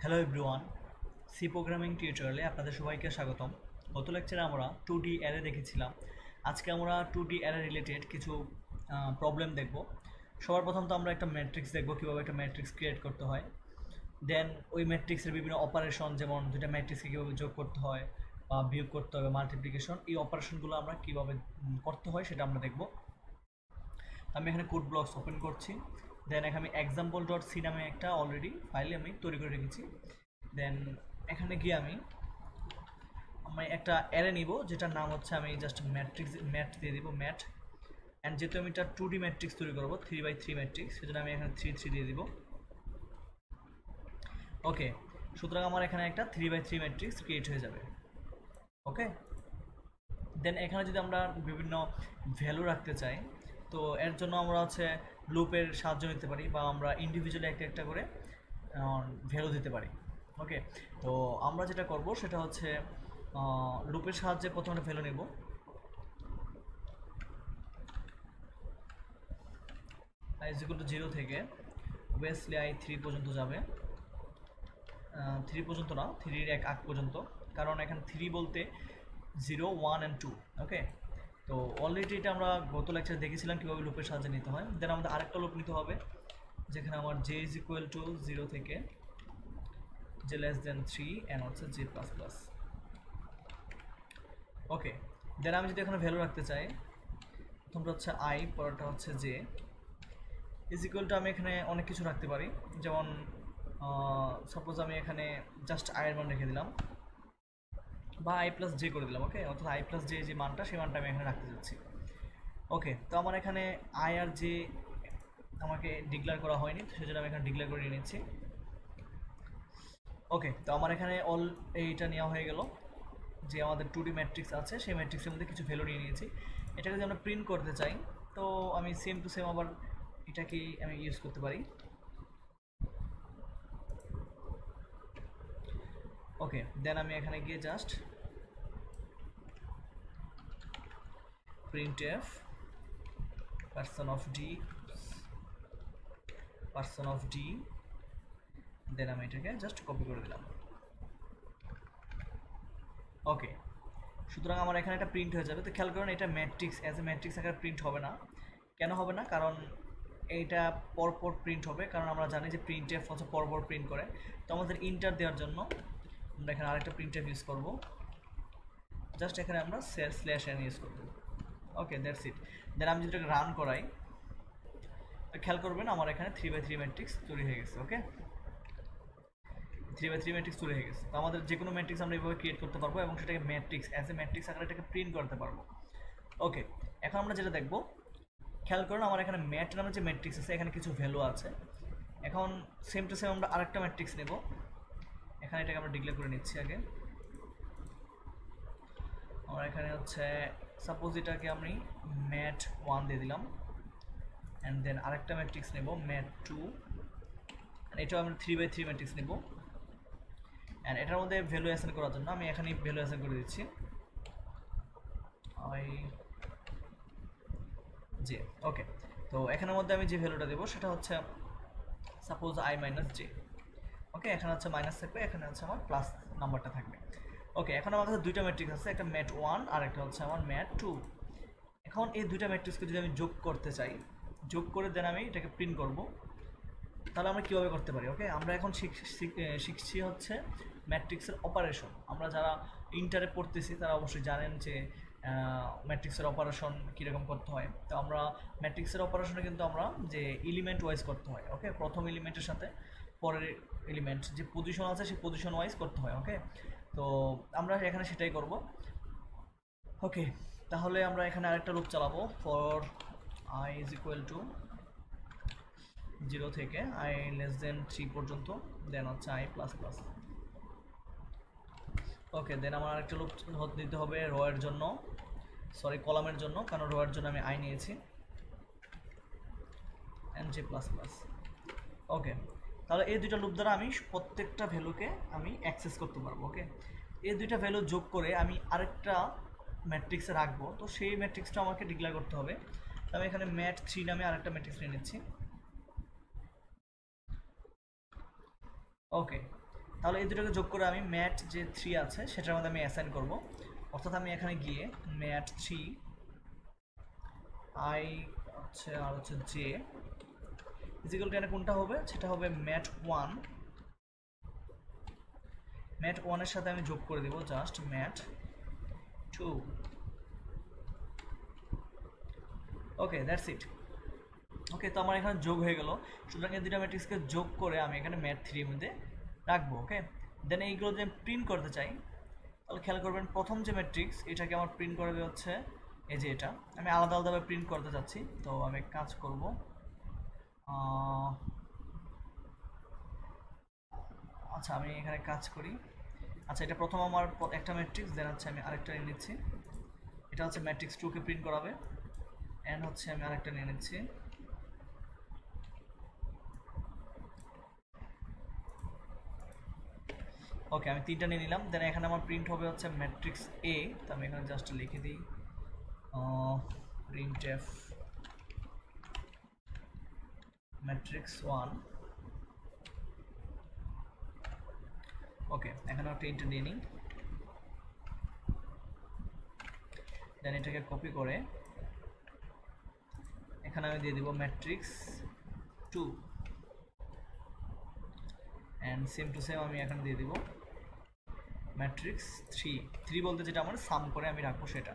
Hello everyone, C programming টিউটোরিয়ালে আপনাদের সবাইকে স্বাগতম। গত লেকচারে আমরা 2D অ্যারে দেখেছিলাম। আজকে আমরা 2D অ্যারে রিলেটেড কিছু প্রবলেম দেখব। সবার প্রথম তো আমরা একটা ম্যাট্রিক্স দেখব, কীভাবে একটা ম্যাট্রিক্স ক্রিয়েট করতে হয়। দেন ওই ম্যাট্রিক্সের বিভিন্ন অপারেশন, যেমন দুটা ম্যাট্রিক্সকে কীভাবে যোগ করতে হয় বা বিয়োগ করতে হবে, মাল্টিপ্লিকেশন, এই অপারেশনগুলো আমরা কীভাবে করতে হয় সেটা আমরা দেখব। আমি এখানে কোড ব্লকস ওপেন করছি। দেন এখানে আমি এক্সাম্পল ডট সি নামে একটা অলরেডি ফাইল আমি তৈরি করে রেখেছি। দেন এখানে গিয়ে আমি একটা অ্যারে নিব, যেটার নাম হচ্ছে, আমি জাস্ট ম্যাট দিয়ে দিব, ম্যাট। অ্যান্ড যেহেতু আমি এটা 2D ম্যাট্রিক্স তৈরি করবো, 3x3 ম্যাট্রিক্স, সেজন্য আমি এখানে 3 দিয়ে দিব। ওকে, সুতরাং আমার এখানে একটা 3x3 ম্যাট্রিক্স ক্রিয়েট হয়ে যাবে। ওকে, দেন এখানে যদি আমরা বিভিন্ন ভ্যালু রাখতে চাই, তো এর জন্য আমরা হচ্ছে লুপের সাহায্য নিতে পারি, বা আমরা ইন্ডিভিজুয়ালি একটা একটা করে ভ্যালু দিতে পারি। ওকে, তো আমরা যেটা করব সেটা হচ্ছে লুপের সাহায্যে প্রথমে ভ্যালু নেব। i is equal to 0 থেকে ওয়েসলি i 3 পর্যন্ত যাবে। 3 পর্যন্ত না, 3-এর এক আগ পর্যন্ত, কারণ এখানে 3 বলতে 0, 1 and 2। ওকে, তো অলরেডি এটা আমরা গত লেকচারে দেখেছিলাম কীভাবে লুপের সাহায্যে নিতে হয়। দেন আমাদের আরেকটা লুপ নিতে হবে, যেখানে আমার j is equal to 0 থেকে j less than 3 and হচ্ছে j plus plus। ওকে, দেন আমি যদি এখানে ভ্যালু রাখতে চাই, প্রথমটা হচ্ছে i, পরেরটা হচ্ছে j is equal to, আমি এখানে অনেক কিছু রাখতে পারি, যেমন সাপোজ আমি এখানে জাস্ট i এর মান রেখে দিলাম, বা i প্লাস j করে দিলাম। ওকে, অর্থাৎ i প্লাস j যে মানটা, সেই মানটা আমি এখানে রাখতে যাচ্ছি। ওকে, তো আমার এখানে i আর j আমাকে ডিক্লেয়ার করা হয়নি, তো সেজন্য আমি এখানে ডিক্লেয়ার করে নিয়ে নিচ্ছি। ওকে, তো আমার এখানে এইটা নেওয়া হয়ে গেল, যে আমাদের 2D ম্যাট্রিক্স আছে, সেই ম্যাট্রিক্সের মধ্যে কিছু ভ্যালু নিয়ে নিয়েছি। এটাকে যদি আমরা প্রিন্ট করতে চাই, তো আমি সেম টু সেম আবার এটাকে আমি ইউজ করতে পারি। ওকে, দেন আমি এখানে গিয়ে just printf person of d, দেন আমি এটাকে জাস্ট কপি করে দিলাম। ওকে, সুতরাং আমার এখানে একটা প্রিন্ট হয়ে যাবে। তো খেয়াল করুন, এটা ম্যাট্রিক্স অ্যাজ এ ম্যাট্রিক্স আকারে প্রিন্ট হবে না। কেন হবে না? কারণ এইটা পরপর প্রিন্ট হবে, কারণ আমরা জানি যে printf হচ্ছে পরপর প্রিন্ট করে। তো আমাদের ইন্টার দেওয়ার জন্য আমরা এখানে আরেকটা printf ইউজ করব, জাস্ট এখানে আমরা /n ইউজ করব। ওকে, দ্যাটস ইট। দেন আমি যদি রান করাই, খেয়াল করবেন আমার এখানে 3x3 ম্যাট্রিক্স তৈরি হয়ে গেছে। ওকে, 3x3 ম্যাট্রিক্স তৈরি হয়ে গেছে। তো আমাদের যে কোনো ম্যাট্রিক্স আমরা এইভাবে ক্রিয়েট করতে পারবো, এবং সেটাকে ম্যাট্রিক্স অ্যাজ এ ম্যাট্রিক্স আকারে এটাকে প্রিন্ট করতে পারবো। ওকে, এখন আমরা যেটা দেখবো, খেয়াল করুন আমার এখানে ম্যাট নামে যে ম্যাট্রিক্স আছে, এখানে কিছু ভ্যালু আছে। এখন সেম টু সেম আমরা আরেকটা ম্যাট্রিক্স নেব, এখানে এটাকে আমরা ডিক্লেয়ার করে নিচ্ছি আগে। আমরা এখানে হচ্ছে সাপোজ এটাকে আমি ম্যাট 1 দিয়ে দিলাম, অ্যান্ড দেন আরেকটা ম্যাট্রিক্স নেব ম্যাট 2, এটাও আমরা 3x3 ম্যাট্রিক্স নেব। অ্যান্ড এটার মধ্যে ভ্যালু অ্যাসাইন করার জন্য আমি এখানেই ভ্যালু অ্যাসাইন করে দিচ্ছি, j। ওকে, তো এখানের মধ্যে আমি যে ভ্যালুটা দেবো সেটা হচ্ছে সাপোজ i মাইনাস j। ওকে, এখানে হচ্ছে মাইনাস থাকবে, এখানে হচ্ছে আমার প্লাস নাম্বারটা থাকবে। ওকে, এখন আমার কাছে দুইটা ম্যাট্রিক্স আছে, একটা ম্যাট 1 আর একটা হচ্ছে আমার ম্যাট 2। এখন এই দুইটা ম্যাট্রিক্সকে যদি আমি যোগ করতে চাই, যোগ করে দেন আমি এটাকে প্রিন্ট করব, তাহলে আমরা কীভাবে করতে পারি? ওকে, আমরা এখন শিখছি হচ্ছে ম্যাট্রিক্সের অপারেশন। আমরা যারা ইন্টারে পড়তেছি তারা অবশ্যই জানেন যে ম্যাট্রিক্সের অপারেশন কীরকম করতে হয়। তো আমরা ম্যাট্রিক্সের অপারেশনে কিন্তু আমরা যে এলিমেন্ট ওয়াইজ করতে হয়। ওকে, প্রথম এলিমেন্টের সাথে পরের এলিমেন্ট যে পজিশন আছে সেই পজিশন ওয়াইজ করতে হয়। ওকে, তো আমরা এখানে সেটাই করব। ওকে, তাহলে আমরা এখানে আরেকটা লুপ চালাবো, for i is equal to 0 থেকে i less than 3 পর্যন্ত, দেন হচ্ছে i প্লাস প্লাস। ওকে, দেন আমার আরেকটা লুপ দিতে হবে রো এর জন্য, সরি কলামের জন্য, কারণ রো এর জন্য আমি i নিয়েছি, and j প্লাস প্লাস। ওকে, তাহলে এই দুইটা লুপ দ্বারা আমি প্রত্যেকটা ভ্যালুকে আমি অ্যাক্সেস করতে পারবো। ওকে, এই দুইটা ভ্যালু যোগ করে আমি আরেকটা ম্যাট্রিক্সে রাখবো, তো সেই ম্যাট্রিক্সটা আমাকে ডিক্লেয়ার করতে হবে। তো আমি এখানে ম্যাট 3 নামে আরেকটা ম্যাট্রিক্স নিয়ে নিচ্ছি। ওকে, তাহলে এই দুটোকে যোগ করে আমি ম্যাট যে 3 আছে সেটার মধ্যে আমি অ্যাসাইন করব। অর্থাৎ আমি এখানে গিয়ে ম্যাট 3 আই হচ্ছে আর হচ্ছে জে ইজিক্যাল টু এখানে কোনটা হবে, সেটা হবে ম্যাট 1। ম্যাট 1 এর সাথে আমি যোগ করে দিব just math 2। Okay, that's it. Okay, তো আমার এখানে যোগ হয়ে গেল। সুতরাং এই দুটো ম্যাট্রিক্সকে যোগ করে আমি এখানে ম্যাট 3 এর মধ্যে রাখবো। ওকে, দেন এইগুলো যদি আমি প্রিন্ট করতে চাই তাহলে খেয়াল করবেন প্রথম যে ম্যাট্রিক্স এটাকে আমার প্রিন্ট করবে হচ্ছে এই যে এটা। আমি আলাদা আলাদাভাবে প্রিন্ট করতে চাচ্ছি, তো আমি কাজ করব। আচ্ছা, আমি এখানে কাজ করি। আচ্ছা, এটা প্রথম আমার একটা ম্যাট্রিক্স, দেন হচ্ছে আমি আরেকটা নিয়ে নিচ্ছি। এটা হচ্ছে ম্যাট্রিক্স 2 কে প্রিন্ট করাবে, এন্ড হচ্ছে আমি আরেকটা নিয়ে নিচ্ছি। ওকে, আমি 3টা নিয়ে নিলাম। দেন এখানে আমার প্রিন্ট হবে হচ্ছে ম্যাট্রিক্স এ, তো আমি এখানে জাস্ট লিখে দিই printf ম্যাট্রিক্স 1। ওকে, এখানে একটা ইন্ট দিয়ে নিই। দেন এটাকে কপি করে এখানে আমি দিয়ে দিব matrix 2 and same to same আমি এখানে দিয়ে দিব ম্যাট্রিক্স 3 বলতে যেটা আমার সাম করে আমি রাখবো সেটা।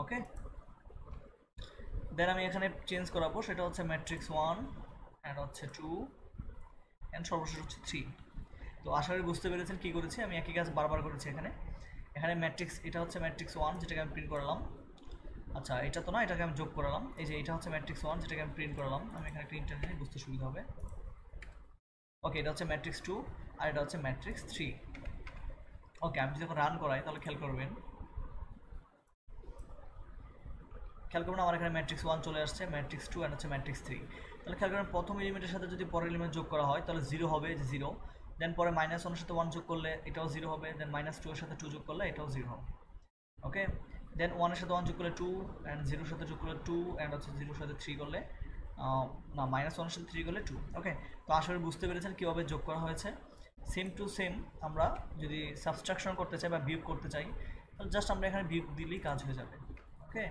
ওকে, দেন আমি এখানে চেঞ্জ করাবো, সেটা হচ্ছে ম্যাট্রিক্স 1 এন্ড হচ্ছে 2 এন্ড সর্বশেষ হচ্ছে 3। তো আশা করি বুঝতে পেরেছেন কি করেছি, আমি একই কাজ বারবার করেছি। এখানে ম্যাট্রিক্স, এটা হচ্ছে ম্যাট্রিক্স 1 যেটাকে আমি প্রিন্ট করলাম। আচ্ছা, এটা তো না, এটাকে আমি যোগ করলাম। এই যে এটা হচ্ছে ম্যাট্রিক্স 1 যেটাকে আমি প্রিন্ট করলাম। আমি এখানে একটা ইন্টার নিয়ে বুঝতে সুবিধা হবে। ওকে, এটা হচ্ছে ম্যাট্রিক্স 2 আর এটা হচ্ছে ম্যাট্রিক্স 3। ওকে, আমি যখন রান করাই তাহলে খেয়াল করবেন আমার এখানে ম্যাট্রিক্স 1 চলে আসছে, ম্যাট্রিক্স 2 এন্ড হচ্ছে ম্যাট্রিক্স 3। তাহলে খেয়াল করবেন প্রথম এলিমেন্টের সাথে যদি পরের এলিমেন্ট যোগ করা হয় তাহলে 0 হবে, যে 0। দেন পরে -1 এর সাথে 1 যোগ করলে এটাও 0 হবে, দেন -2 এর সাথে 2 যোগ করলে এটাও 0 হবে। ওকে, দেন 1 এর সাথে 1 যোগ করলে 2 এন্ড 0 এর সাথে যোগ করলে 2 এন্ড হচ্ছে 0 এর সাথে 3 করলে না, -1 এর সাথে 3 করলে 2। ওকে, তো আসলে বুঝতে পেরেছেন কিভাবে যোগ করা হয়েছে। সেম টু সেম আমরা যদি সাবট্রাকশন করতে চাই বা বিয়োগ করতে চাই তাহলে জাস্ট আমরা এখানে বিয়োগ দিলেই কাজ হয়ে যাবে। ওকে,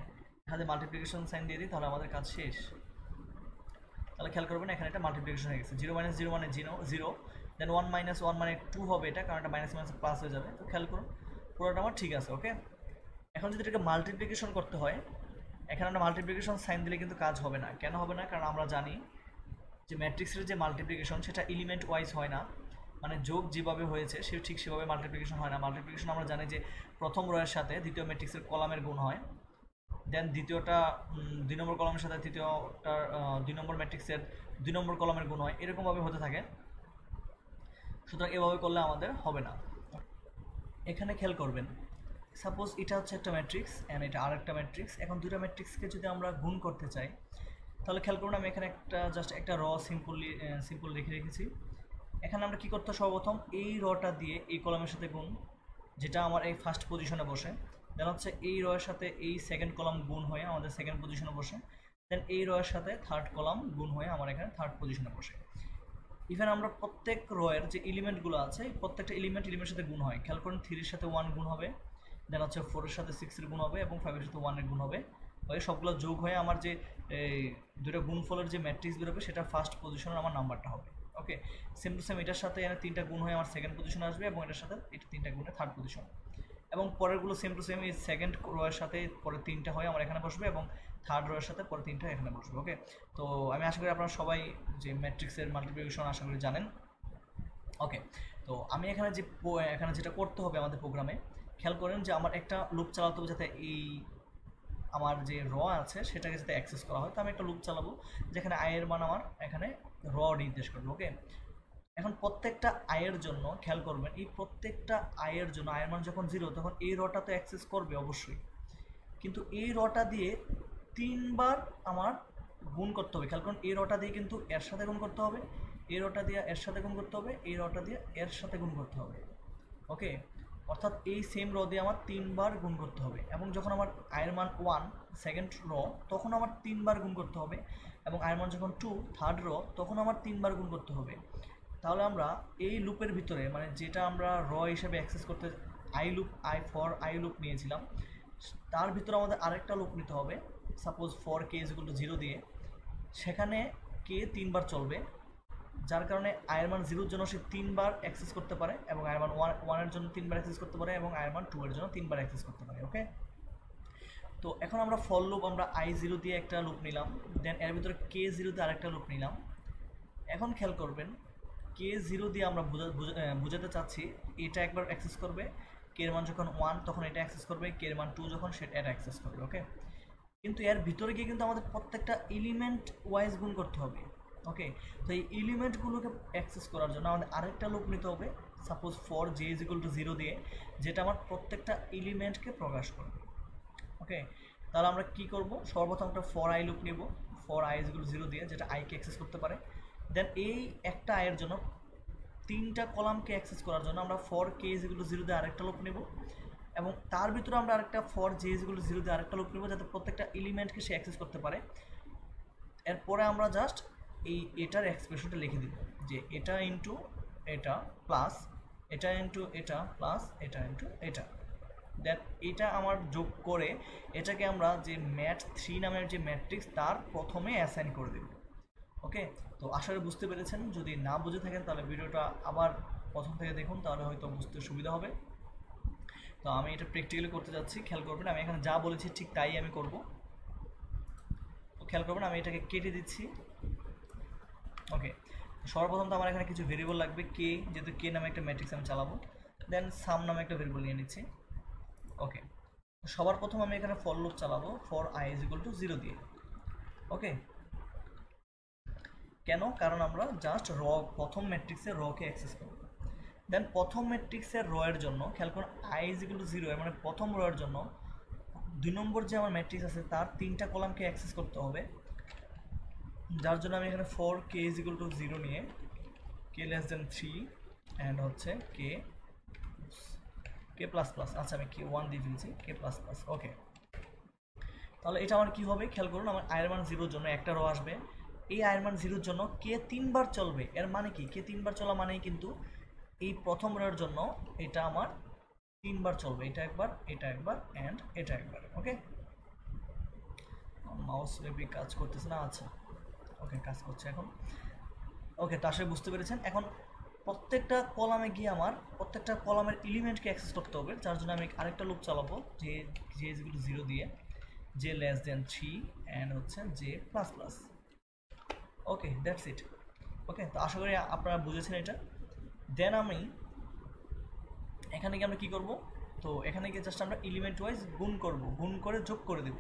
এখানে মাল্টিপ্লিকেশন সাইন দিয়ে দিই তাহলে আমাদের কাজ শেষ। তাহলে খেয়াল করবেন এখানে একটা মাল্টিপ্লিকেশন হয়ে গেছে। 0 - 0 মানে 0, দেন 1 - 1 মানে 2 হবে এটা, কারণ এটা মাইনাস মাইনাস প্লাস হয়ে যাবে। তো খেয়াল করুন পুরোটা আমার ঠিক আছে। ওকে, এখন যদি এটাকে মাল্টিপ্লিকেশন করতে হয়, এখানে আমরা মাল্টিপ্লিকেশন সাইন দিলে কিন্তু কাজ হবে না। কেন হবে না? কারণ আমরা জানি যে ম্যাট্রিক্সের যে মাল্টিপ্লিকেশন সেটা এলিমেন্ট ওয়াইজ হয় না, মানে যোগ যেভাবে হয়েছে সে ঠিক সেভাবে মাল্টিপ্লিকেশন হয় না। মাল্টিপ্লিকেশন আমরা জানি যে প্রথম রয়ের সাথে দ্বিতীয় ম্যাট্রিক্সের কলামের গুণ হয়, দেন দ্বিতীয়টা 2 নম্বর কলামের সাথে তৃতীয়টার 2 নম্বর ম্যাট্রিক্সের 2 নম্বর কলামের গুণ হয়, এরকমভাবে হতে থাকে। সুতরাং এভাবে করলে আমাদের হবে না। এখানে খেয়াল করবেন সাপোজ এটা হচ্ছে একটা ম্যাট্রিক্স অ্যান্ড এটা আরেকটা ম্যাট্রিক্স। এখন দুটো ম্যাট্রিক্সকে যদি আমরা গুণ করতে চাই তাহলে খেয়াল করুন আমি এখানে জাস্ট একটা র সিম্পল লিখে রেখেছি। এখানে আমরা কী করতে সর্বপ্রথম এই রটা দিয়ে এই কলামের সাথে গুণ, যেটা আমার এই ফার্স্ট পজিশনে বসে, দেন হচ্ছে এই রয়ের সাথে এই সেকেন্ড কলাম গুণ হয়ে আমাদের সেকেন্ড পজিশনে বসে, দেন এই রয়ের সাথে থার্ড কলাম গুণ হয়ে আমার এখানে থার্ড পজিশনে বসে। ইভেন আমরা প্রত্যেক রয়ের যে এলিমেন্টগুলো আছে প্রত্যেকটা এলিমেন্টের সাথে গুণ হয়। খেয়াল করুন 3 এর সাথে 1 গুণ হবে, দেন হচ্ছে 4 এর সাথে 6 এর গুণ হবে এবং 5 এর সাথে 1 এর গুণ হবে। হয়ে সবগুলো যোগ হয়ে আমার যে এই দুটো গুণফলের যে ম্যাট্রিক্স বেরোবে সেটা ফার্স্ট পজিশনের আমার নাম্বারটা হবে। ওকে, সেম টু সেম এটার সাথে এখানে 3টা গুণ হয়ে আমার সেকেন্ড পজিশনে আসবে এবং এটার সাথে এটা 3টা গুণে থার্ড পজিশন, এবং পরেরগুলো সেম টু সেম এই সেকেন্ড রোয়ের সাথে পরে 3টা হয় আমার এখানে বসবে এবং থার্ড রোয়ের সাথে পরে 3টা এখানে বসবে। ওকে, তো আমি আশা করি আপনারা সবাই যে ম্যাট্রিক্সের মাল্টিপ্লিকেশন আশা করি জানেন। ওকে, তো আমি এখানে যেটা করতে হবে আমাদের প্রোগ্রামে, খেয়াল করেন যে আমার একটা লুপ চালাতে হবে যাতে এই আমার যে র আছে সেটাকে যাতে অ্যাক্সেস করা হয়। তো আমি একটা লুপ চালাবো যেখানে আয়ের মান আমার এখানে র নির্দেশ করবে। ওকে, এখন প্রত্যেকটা আয়ের জন্য খেয়াল করবেন এই প্রত্যেকটা আয়ের জন্য আয়ের মান যখন 0 তখন এই রটা তো অ্যাক্সেস করবে অবশ্যই, কিন্তু এই রটা দিয়ে 3বার আমার গুণ করতে হবে। খেয়াল করুন এই রটা দিয়ে কিন্তু এর সাথে গুণ করতে হবে, এই রটা দিয়ে এর সাথে গুণ করতে হবে, এই রটা দিয়ে এর সাথে গুণ করতে হবে। ওকে, অর্থাৎ এই সেম র দিয়ে আমার 3বার গুণ করতে হবে, এবং যখন আমার আয়ের মান 1 সেকেন্ড র তখন আমার 3বার গুণ করতে হবে, এবং আয়ের মান যখন 2 থার্ড র তখন আমার 3বার গুণ করতে হবে। তাহলে আমরা এই লুপের ভিতরে মানে যেটা আমরা র হিসেবে অ্যাক্সেস করতে আই লুপ নিয়েছিলাম, তার ভিতরে আমাদের আরেকটা লুপ নিতে হবে। Suppose for K is equal two 0 দিয়ে, সেখানে কে 3বার চলবে, যার কারণে আয়ের মান 0 জন্য সে 3বার অ্যাক্সেস করতে পারে, এবং আয়ের মান 1 এর জন্য 3বার অ্যাক্সেস করতে পারে, এবং আয়ের মান 2 এর জন্য 3বার অ্যাক্সেস করতে পারে। ওকে, তো এখন আমরা ফর লুপ আমরা i0 দিয়ে একটা লুপ নিলাম, দেন এর ভিতরে k0 দিয়ে আরেকটা লুপ নিলাম। এখন খেয়াল করবেন k0 দিয়ে আমরা বোঝাতে চাচ্ছি এটা একবার অ্যাক্সেস করবে, কে এর মান যখন 1 তখন এটা অ্যাক্সেস করবে, কে এর মান 2 যখন সেটা এটা অ্যাক্সেস করবে। ওকে, কিন্তু এর ভিতরে গিয়ে কিন্তু আমাদের প্রত্যেকটা এলিমেন্ট ওয়াইজ গুণ করতে হবে। ওকে, তো এই এলিমেন্টগুলোকে অ্যাক্সেস করার জন্য আমাদের আরেকটা লুপ নিতে হবে, suppose for j is equal two 0 দিয়ে, যেটা আমার প্রত্যেকটা এলিমেন্টকে প্রকাশ করবে। ওকে, তাহলে আমরা কি করব, সর্বপ্রথম একটা ফর আই লুপ নিব, for i is equal two 0 দিয়ে, যেটা আইকে অ্যাক্সেস করতে পারে। দেন এই একটা আয়ের জন্য 3টা কলামকে অ্যাক্সেস করার জন্য আমরা for K is equal two 0 দিয়ে আরেকটা লুপ নেব, এবং তার ভিতরে আমরা আরেকটা for j is equal two 0 দিয়ে আরেকটা লুপ নেব, যাতে প্রত্যেকটা এলিমেন্টকে সে অ্যাক্সেস করতে পারে। এরপরে আমরা জাস্ট এটার এক্সপ্রেশনটা লিখে দিব, যে এটা ইনটু এটা প্লাস এটা ইনটু এটা প্লাস এটা ইনটু এটা। দেন এটা আমার যোগ করে এটাকে আমরা যে ম্যাথ3 নামের যে ম্যাট্রিক্স তার প্রথমে অ্যাসাইন করে দেব। ওকে, তো আশা করি বুঝতে পেরেছেন। যদি না বুঝে থাকেন তাহলে ভিডিওটা আবার প্রথম থেকে দেখুন, তাহলে হয়তো বুঝতে সুবিধা হবে। তো আমি এটা প্র্যাকটিক্যালি করতে যাচ্ছি, খেয়াল করবেন আমি এখানে যা বলেছি ঠিক তাই আমি করব। তো খেয়াল করবেন আমি এটাকে কেটে দিচ্ছি। ওকে, সর্বপ্রথম তো আমার এখানে কিছু ভেরিয়েবল লাগবে, কে, যেহেতু কে নামে একটা ম্যাট্রিক্স আমি চালাবো, দেন সাম নামে একটা ভেরিয়েবল নিয়ে নিচ্ছি। ওকে, সবার প্রথম আমি এখানে ফর লুপ চালাবো for i is equal two 0 দিয়ে। ওকে, কেন? কারণ আমরা জাস্ট প্রথম ম্যাট্রিক্সের কে অ্যাক্সেস করব। দেন প্রথম ম্যাট্রিক্সের এর জন্য খেয়াল করুন i ইজ ইকুয়াল টু 0 এর মানে প্রথম এর জন্য 2 নম্বর যে আমার ম্যাট্রিক্স আছে তার 3টা কলামকে অ্যাক্সেস করতে হবে, যার জন্য আমি এখানে for K is equal two 0 নিয়ে কে লেস দেন 3 অ্যান্ড হচ্ছে কে প্লাস প্লাস, আচ্ছা আমি কে 1 দিয়ে ফেলছি, কে প্লাস প্লাস। ওকে, তাহলে এটা আমার কি হবে, খেয়াল করুন আমার আয়ের মান 0 জন্য একটা রো আসবে, এই আয়ের মান 0 জন্য কে 3বার চলবে। এর মানে কি, কে 3বার চলা মানেই কিন্তু এই প্রথম রোর জন্য এটা আমার 3বার চলবে, এটা একবার, এটা একবার অ্যান্ড এটা একবার। ওকে, মাউস মেবি কাজ করতেছে না, আচ্ছা ওকে কাজ করছে এখন। ওকে, তো আসলে বুঝতে পেরেছেন। এখন প্রত্যেকটা কলামে গিয়ে আমার প্রত্যেকটা কলামের এলিমেন্টকে অ্যাক্সেস করতে হবে, যার জন্য আমি আরেকটা লুপ চালাবো, যে j ইজ ইকুয়াল টু 0 দিয়ে, j লেস দেন 3 অ্যান্ড হচ্ছে j plus plus. Okay, that's it. Okay, তো আশা করি আপনারা বুঝেছেন এটা। দেন আমি এখানে গিয়ে আমরা কী করবো, তো এখানে গিয়ে জাস্ট আমরা এলিমেন্ট ওয়াইজ গুণ করব, গুণ করে যোগ করে দেব।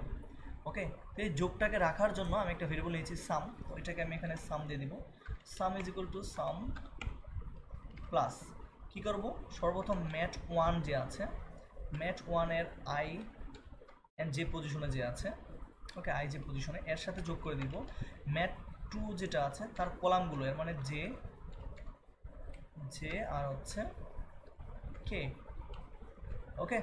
ওকে, তো এই যোগটাকে রাখার জন্য আমি একটা ভেরিয়েবল নিয়েছি সাম, তো এটাকে আমি এখানে সাম দিয়ে দিব, sum is equal to sum plus কী করবো, সর্বপ্রথম ম্যাথ1 যে আছে, ম্যাথ1 এর i এন্ড যে পজিশনে যে আছে, ওকে i যে পজিশনে, এর সাথে যোগ করে দিব ম্যাথ2 যেটা আছে তার কলামগুলো, এর মানে জে আর হচ্ছে কে। ওকে,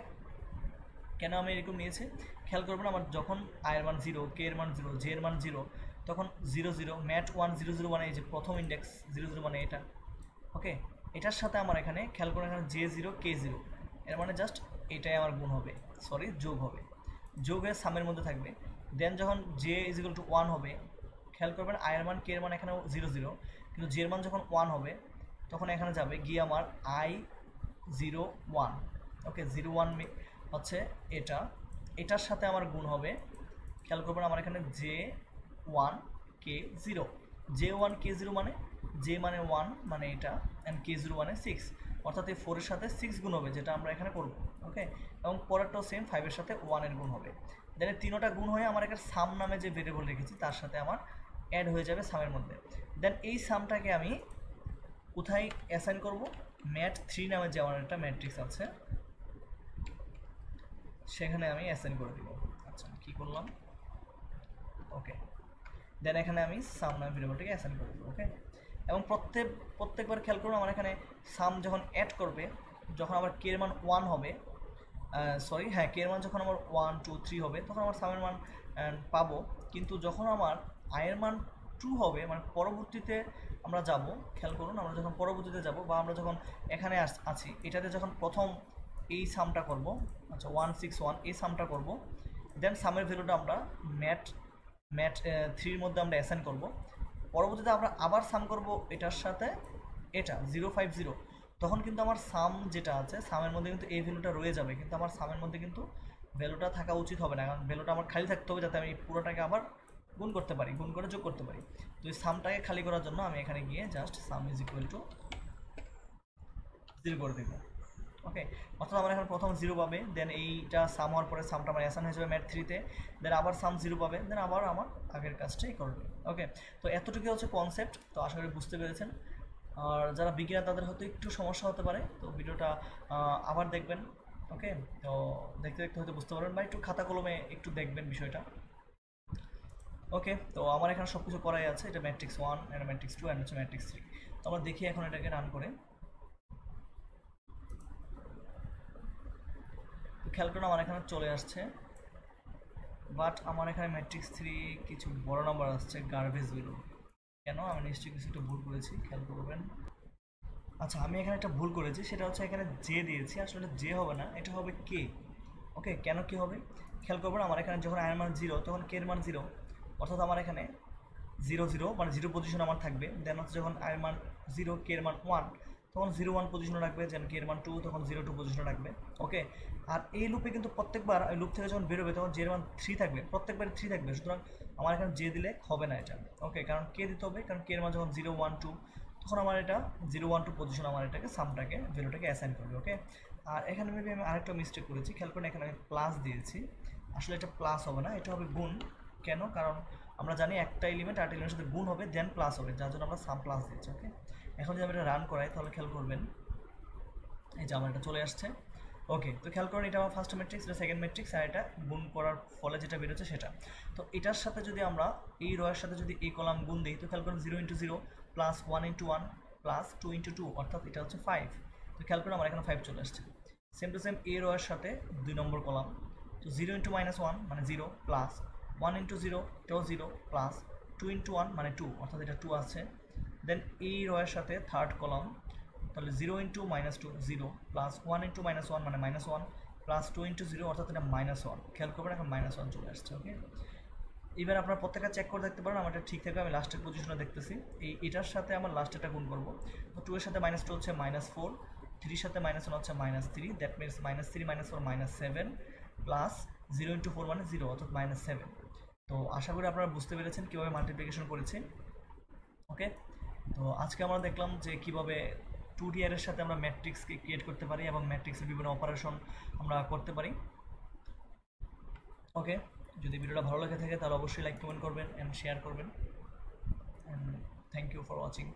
কেন আমি এরকম নিয়েছি খেয়াল করবেন, আমার যখন আয়ের মান 0, কে এর মান 0, জে এর মান 0, তখন 0 0 ম্যাথ1 0 0 মানে এই যে প্রথম ইন্ডেক্স 0 0 মানে এটা। ওকে, এটার সাথে আমার এখানে খেয়াল করুন এখানে j0 k0, এর মানে জাস্ট এটাই আমার গুণ হবে, সরি যোগ হবে, যোগ হয়ে সামের মধ্যে থাকবে। দেন যখন j ইজ ইকুয়াল টু 1 হবে, খেয়াল করবেন আয়ের মান কে এর মান এখানে 0 0, কিন্তু j এর মান যখন 1 হবে তখন এখানে যাবে গিয়ে আমার i0 1। ওকে, 0 1 হচ্ছে এটার সাথে আমার গুণ হবে, খেয়াল করবেন আমার এখানে j1 k0, j1 k0 মানে j মানে 1 মানে এটা অ্যান্ড k0 মানে 6, অর্থাৎ এই 4 এর সাথে 6 গুণ হবে, যেটা আমরা এখানে করব। ওকে, এবং পরেরটাও সেম, 5 এর সাথে 1 এর গুণ হবে। দেন তিনোটা গুণ হয়ে আমার এখানে সাম নামে যে ভেরিয়েবল রেখেছি তার সাথে আমার অ্যাড হয়ে যাবে সামের মধ্যে। দেন এই সামটাকে আমি কোথায় অ্যাসাইন করব, ম্যাথ3 নামে যে আমার একটা ম্যাট্রিক্স আছে সেখানে আমি অ্যাসাইন করে দিব। আচ্ছা কি করলাম, ওকে, দেন এখানে আমি সাম নামে ভেরিয়েবলটাকে অ্যাসাইন করে দেবো। ওকে, এবং প্রত্যেকবার খেয়াল করুন আমার এখানে সাম যখন অ্যাড করবে, যখন আমার কে এর মান 1 হবে, সরি হ্যাঁ কে এর মান যখন আমার 1 2 3 হবে তখন আমার সামের মান পাবো, কিন্তু যখন আমার আয়ের মান ট্রু হবে, মানে পরবর্তীতে আমরা যাব, খেয়াল করুন আমরা যখন পরবর্তীতে যাব বা আমরা যখন এখানে আছি এটাতে যখন প্রথম এই সামটা করব, আচ্ছা 161 এই সামটা করব, দেন সামের ভ্যালুটা আমরা ম্যাট ম্যাট 3 মধ্যে আমরা অ্যাসাইন করব, পরবর্তীতে আমরা আবার সাম করব এটার সাথে এটা 050, তখন কিন্তু আমার সাম যেটা আছে সামের মধ্যে কিন্তু এই ভ্যালুটা রয়ে যাবে, কিন্তু আমার সামের মধ্যে কিন্তু ভ্যালুটা থাকা উচিত হবে না, কারণ ভ্যালুটা আমার খালি থাকতে হবে যাতে আমি পুরোটাকে আবার গুণ করতে পারি, গুণ করে যোগ করতে পারি। তো এই সামটাকে খালি করার জন্য আমি এখানে গিয়ে just some is equal two 0 করে দেবো। ওকে, অর্থাৎ আমার এখন প্রথম 0 পাবে, দেন এইটা সাম হওয়ার পরে সামটা আমার অ্যাসাইন হয়ে যাবে ম্যাথ 3-তে, দেন আবার সাম 0 পাবে, দেন আবার আমার আগের কাজটাই করবে। ওকে, তো এতটুকু হচ্ছে কনসেপ্ট, তো আশা করি বুঝতে পেরেছেন। আর যারা বিগিনার তাদের হয়তো একটু সমস্যা হতে পারে, তো ভিডিওটা আবার দেখবেন। ওকে, তো দেখতে দেখতে হয়তো বুঝতে পারবেন বা একটু খাতা কলমে একটু দেখবেন বিষয়টা। ওকে, তো আমার এখানে সব কিছু করাই আছে, এটা ম্যাট্রিক্স 1, এটা ম্যাট্রিক্স 2 অ্যান্ড হচ্ছে ম্যাট্রিক্স 3। তো আমরা দেখি এখন এটাকে রান করে। তো খেয়াল করুন আমার এখানে চলে আসছে, বাট আমার এখানে ম্যাট্রিক্স 3 কিছু বড় নাম্বার আসছে, গার্বেজ বেরো কেন? আমি নিশ্চয়ই কিছু একটা ভুল করেছি, খেয়াল করবেন। আচ্ছা, আমি এখানে একটা ভুল করেছি, সেটা হচ্ছে এখানে জে দিয়েছি, আসলে এটা জে হবে না, এটা হবে কে। ওকে, কেন কি হবে খেয়াল করবেন, আমার এখানে যখন আয়ের মান 0 তখন কে এর মান 0, অর্থাৎ আমার এখানে 0 0 মানে 0 পজিশন আমার থাকবে, দেন হচ্ছে যখন আয়ের মান 0 কে এর মান 1 তখন 0 1 পজিশনে রাখবে, যেন কে এর মান 2 তখন 0 2 পজিশনে রাখবে। ওকে, আর এই লুপে কিন্তু প্রত্যেকবার এই লুপ থেকে যখন বেরোবে তখন জে এর মান 3 থাকবে, প্রত্যেকবার 3 থাকবে, সুতরাং আমার এখানে জে দিলে হবে না এটা। ওকে, কারণ কে দিতে হবে, কারণ কে এর মান যখন 0 1 2 তখন আমার এটা 0 1 2 পজিশন আমার এটাকে সামটাকে ভ্যালুটাকে অ্যাসাইন করবে। ওকে, আর এখানে মেবি আমি আরেকটা মিস্টেক করেছি, খেয়াল করুন এখানে আমি প্লাস দিয়েছি, আসলে এটা প্লাস হবে না, এটা হবে গুণ। কেন? কারণ আমরা জানি একটা এলিমেন্ট আরেকটা এলিমেন্টের সাথে গুণ হবে দেন প্লাস হবে, যার জন্য আমরা সাম প্লাস দিচ্ছি। ওকে, এখন যদি আমি এটা রান করাই তাহলে খেয়াল করবেন এই যে আমার এটা চলে আসছে। ওকে, তো খেয়াল করুন এটা আমার ফার্স্ট ম্যাট্রিক্স, এটা সেকেন্ড ম্যাট্রিক্স, আর এটা গুণ করার ফলে যেটা বেরোচ্ছে সেটা। তো এটার সাথে যদি আমরা এই রয়ের সাথে যদি এই কলাম গুণ দিই, তো খেয়াল করুন 0 × 0 প্লাস 1 × 1 প্লাস 2 × 2, অর্থাৎ এটা হচ্ছে 5। তো খেয়াল করুন আমার এখানে 5 চলে আসছে। সেম টু সেম এই রয়ের সাথে 2 নম্বর কলাম, তো 0 × -1 মানে 0 প্লাস 1 × 0 এটাও 0 প্লাস 2 × 1 মানে 2, অর্থাৎ এটা 2 আছে। দেন এই রয়ের সাথে থার্ড কলাম, তাহলে 0 × -2 0 প্লাস 1 × -1 মানে -1 প্লাস 2 × 0 অর্থাৎ এটা -1। খেয়াল করবেন এখন -1 চলে আসছে। ওকে, এবার আপনারা প্রত্যেকটা চেক করে দেখতে পারেন আমার এটা ঠিক থাকবে, আমি লাস্টের পজিশনে দেখতেছি এটার সাথে আমার লাস্টেরটা গুণ করবো, তো 2 এর সাথে -2 হচ্ছে -4, 3 এর সাথে -1 হচ্ছে -3, দ্যাট মিনস -3 -4 -7 প্লাস 0 × 4 মানে 0 অর্থাৎ -7। তো আশা করি আপনারা বুঝতে পেরেছেন কীভাবে মাল্টিপ্লিকেশন করেছি। ওকে, তো আজকে আমরা দেখলাম যে কীভাবে 2D অ্যারের সাথে আমরা ম্যাট্রিক্সকে ক্রিয়েট করতে পারি এবং ম্যাট্রিক্সের বিভিন্ন অপারেশন আমরা করতে পারি। ওকে, যদি ভিডিওটা ভালো লেগে থাকে তাহলে অবশ্যই লাইক কমেন্ট করবেন অ্যান্ড শেয়ার করবেন, and thank you for watching.